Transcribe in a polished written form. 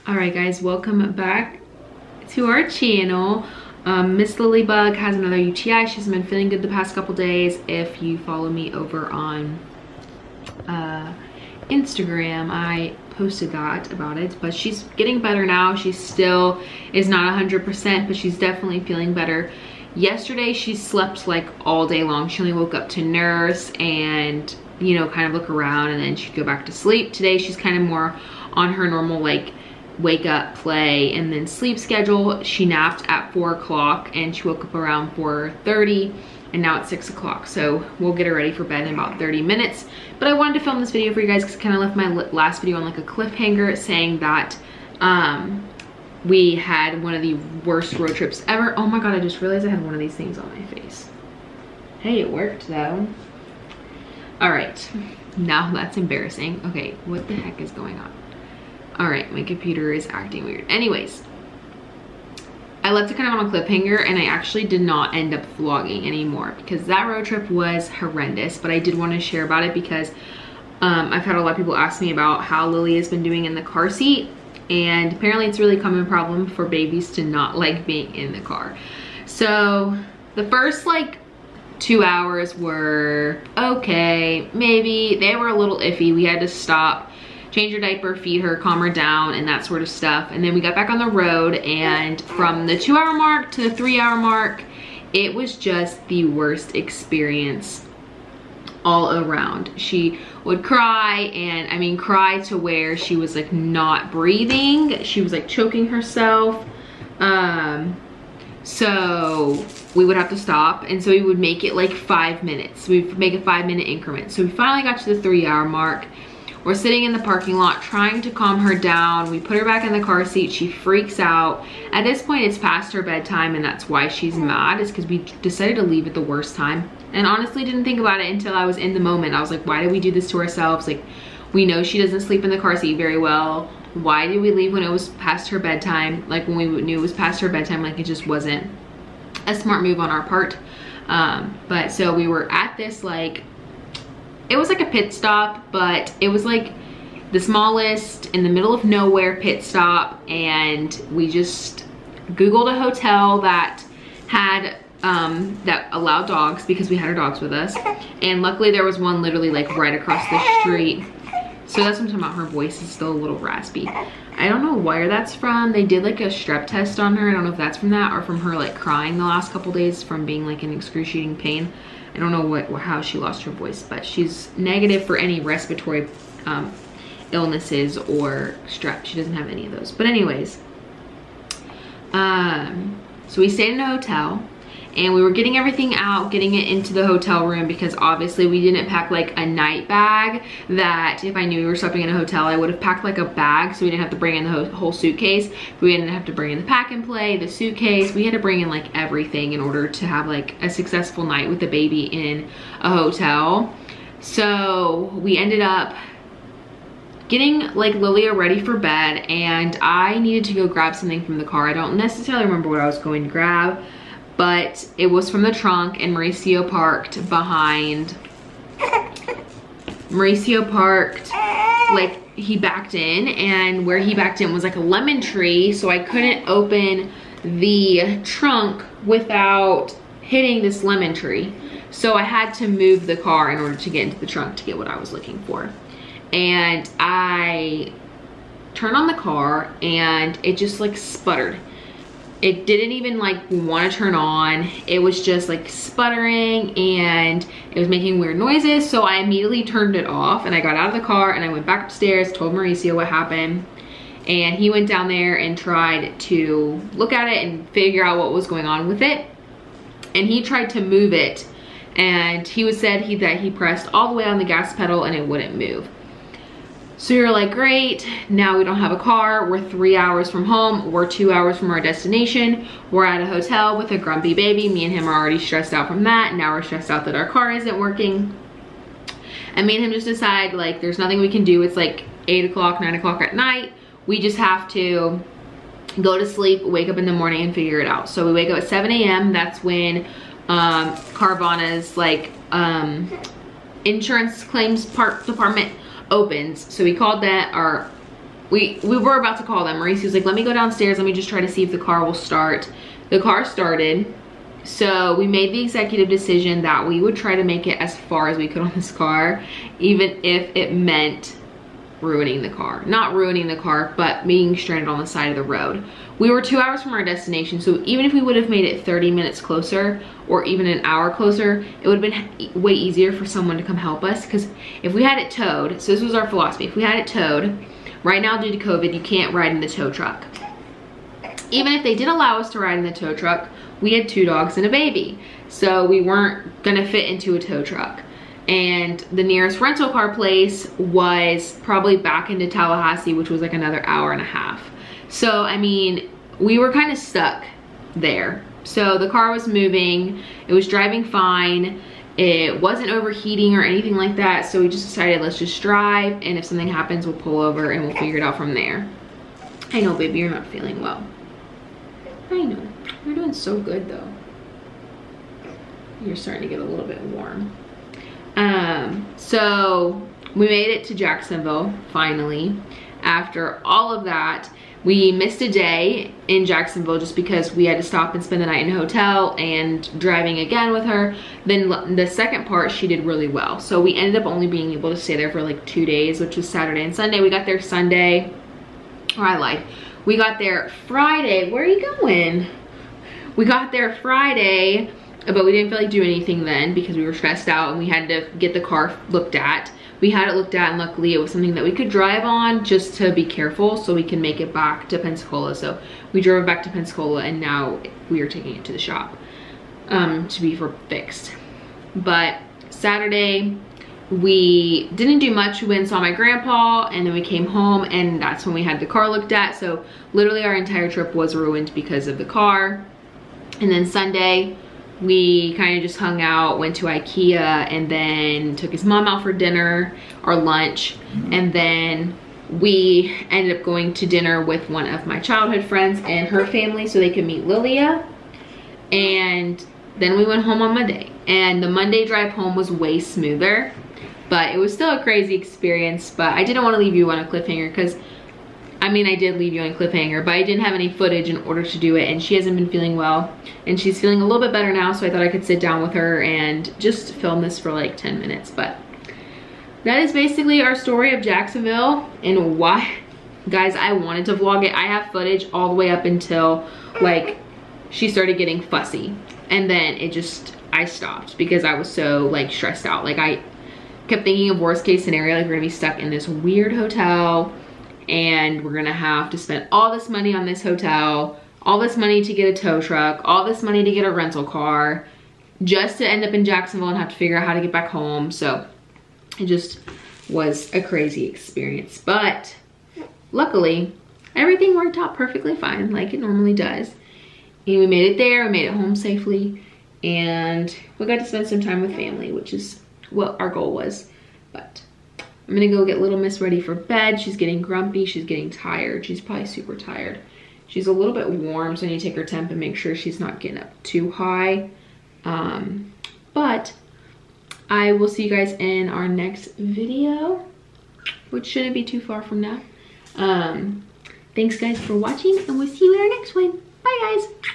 Alright guys, welcome back to our channel. Miss Lilybug has another UTI. She hasn't been feeling good the past couple days. If you follow me over on Instagram, I posted that about it, but she's getting better now. She still is not 100%, but she's definitely feeling better. Yesterday she slept like all day long. She only woke up to nurse and, you know, kind of look around, and then she'd go back to sleep. Today she's kind of more on her normal like wake up, play, and then sleep schedule. She napped at 4 o'clock and she woke up around 4:30, and now it's 6 o'clock. So we'll get her ready for bed in about 30 minutes. But I wanted to film this video for you guys because I kind of left my last video on like a cliffhanger, saying that we had one of the worst road trips ever. Oh my god, I just realized I had one of these things on my face. Hey, it worked though. All right, now that's embarrassing. Okay, what the heck is going on? All right, my computer is acting weird. Anyways, I left it kind of on a cliffhanger, and I actually did not end up vlogging anymore because that road trip was horrendous. But I did want to share about it because I've had a lot of people ask me about how Lily has been doing in the car seat, and apparently it's a really common problem for babies to not like being in the car. So the first like 2 hours were okay, maybe. They were a little iffy. We had to stop, change her diaper, feed her, calm her down, and that sort of stuff. And then we got back on the road, and from the 2 hour mark to the 3 hour mark, it was just the worst experience all around. She would cry, and I mean cry to where she was like not breathing. She was like choking herself. So we would have to stop, and so we would make it like 5 minutes. We'd make a 5-minute increment. So we finally got to the 3 hour mark. We're sitting in the parking lot trying to calm her down. We put her back in the car seat. She freaks out. At this point, it's past her bedtime, and that's why she's mad, is because we decided to leave at the worst time. And honestly, didn't think about it until I was in the moment. I was like, why did we do this to ourselves? Like, we know she doesn't sleep in the car seat very well. Why did we leave when it was past her bedtime? Like, when we knew it was past her bedtime, like it just wasn't a smart move on our part. But so we were at this like, it was like a pit stop, but it was like the smallest in the middle of nowhere pit stop, and we just Googled a hotel that had that allowed dogs, because we had our dogs with us, and luckily there was one literally like right across the street. So that's what I'm talking about. Her voice is still a little raspy. I don't know where that's from. They did like a strep test on her. I don't know if that's from that or from her like crying the last couple days from being like in excruciating pain. I don't know how she lost her voice, but she's negative for any respiratory illnesses or strep. She doesn't have any of those. But anyways, so we stayed in a hotel, and we were getting everything out, getting it into the hotel room, because obviously we didn't pack like a night bag that if I knew we were stopping in a hotel, I would have packed like a bag, so we didn't have to bring in the whole suitcase. We didn't have to bring in the pack and play, the suitcase. We had to bring in like everything in order to have like a successful night with the baby in a hotel. So we ended up getting like Lilia ready for bed, and I needed to go grab something from the car. I don't necessarily remember what I was going to grab, but it was from the trunk, and Mauricio parked behind. Mauricio parked, like he backed in, and where he backed in was like a lemon tree, so I couldn't open the trunk without hitting this lemon tree. So I had to move the car in order to get into the trunk to get what I was looking for. And I turned on the car, and it just like sputtered. It didn't even like want to turn on. It was just like sputtering, and it was making weird noises. So I immediately turned it off, and I got out of the car, and I went back upstairs, told Mauricio what happened, and he went down there and tried to look at it and figure out what was going on with it. And he tried to move it, and he said that he pressed all the way on the gas pedal and it wouldn't move. So you're like, great, now we don't have a car. We're 3 hours from home. We're 2 hours from our destination. We're at a hotel with a grumpy baby. Me and him are already stressed out from that. Now we're stressed out that our car isn't working. And me and him just decide like there's nothing we can do. It's like 8 o'clock, 9 o'clock at night. We just have to go to sleep, wake up in the morning and figure it out. So we wake up at 7 a.m. That's when Carvana's like insurance claims department opens. So we called that, our we were about to call them. Maurice was like, let me go downstairs, let me just try to see if the car will start. The car started. So we made the executive decision that we would try to make it as far as we could on this car, even if it meant ruining the car. Not ruining the car, but being stranded on the side of the road. We were 2 hours from our destination, so even if we would have made it 30 minutes closer or even an hour closer, it would have been way easier for someone to come help us, because if we had it towed, so this was our philosophy, if we had it towed, right now due to COVID, you can't ride in the tow truck. Even if they did allow us to ride in the tow truck, we had 2 dogs and a baby, so we weren't gonna fit into a tow truck. And the nearest rental car place was probably back into Tallahassee, which was like another hour and a half. So, I mean, we were kind of stuck there. So the car was moving, it was driving fine, it wasn't overheating or anything like that, so we just decided, let's just drive, and if something happens, we'll pull over and we'll figure it out from there. I know, baby, you're not feeling well. I know. You're doing so good, though. You're starting to get a little bit warm. So we made it to Jacksonville, finally. After all of that, we missed a day in Jacksonville just because we had to stop and spend the night in a hotel and driving again with her. Then the second part, she did really well. So we ended up only being able to stay there for like 2 days, which was Saturday and Sunday. We got there Sunday, or I lied. We got there Friday. Where are you going? We got there Friday, but we didn't feel like doing anything then because we were stressed out and we had to get the car looked at. We had it looked at, and luckily it was something that we could drive on just to be careful so we can make it back to Pensacola. So we drove it back to Pensacola, and now we are taking it to the shop to be fixed. But Saturday, we didn't do much. We went and saw my grandpa, and then we came home, and that's when we had the car looked at. So literally our entire trip was ruined because of the car. And then Sunday, we kind of just hung out, went to IKEA, and then took his mom out for dinner or lunch. And then we ended up going to dinner with one of my childhood friends and her family so they could meet Lilia. And then we went home on Monday. And the Monday drive home was way smoother, but it was still a crazy experience. But I didn't want to leave you on a cliffhanger because, I mean, I did leave you on a cliffhanger, but I didn't have any footage in order to do it, and she hasn't been feeling well, and she's feeling a little bit better now, so I thought I could sit down with her and just film this for like 10 minutes. But that is basically our story of Jacksonville and why, guys, I wanted to vlog it. I have footage all the way up until like she started getting fussy, and then I stopped because I was so like stressed out. Like I kept thinking of worst case scenario, like we're gonna be stuck in this weird hotel, and we're gonna have to spend all this money on this hotel, all this money to get a tow truck, all this money to get a rental car, just to end up in Jacksonville and have to figure out how to get back home. So it just was a crazy experience. But luckily, everything worked out perfectly fine, like it normally does. And we made it there, we made it home safely, and we got to spend some time with family, which is what our goal was. But I'm gonna go get little miss ready for bed. She's getting grumpy, she's getting tired. She's probably super tired. She's a little bit warm, so I need to take her temp and make sure she's not getting up too high. But I will see you guys in our next video, which shouldn't be too far from now. Thanks guys for watching, and we'll see you in our next one. Bye guys.